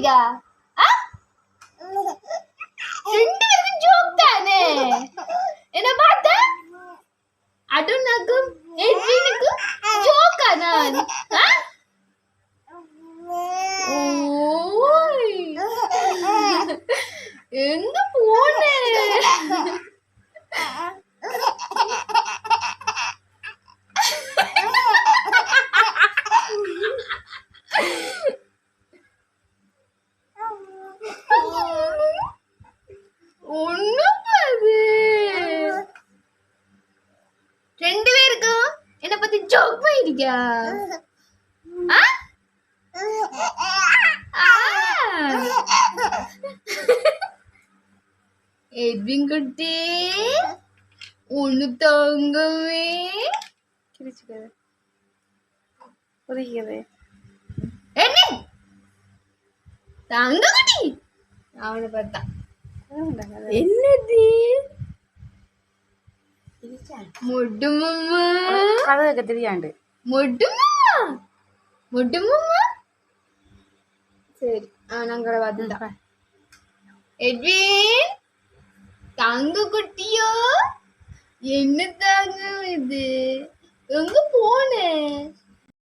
மாட்டீங்க? ரெண்டு பேருக்கும் ஜோக் தானே. என்ன பார்த்தா அடுனக்கும் எட்வினுக்கும் ஜோக்கா நான்? ஓய் எங்க போனே? ரெண்டு பேருக்கும் என்ன பத்தி ஜோக் பண்ணிருக்கியா? எட்வின் குட்டி ஒண்ணு தங்கமே கிழிச்சுக்குது புரியுது. தங்க குட்டி அவனை பார்த்தா என்னது மொட்டு மாமா கதை தெரியாண்டு மொட்டு மாமா மொட்டு மாமா. சரி நாங்கள பார்த்துட்டா. எட்வின் தங்க குட்டியோ என்ன தாங்க இது? எங்க போன?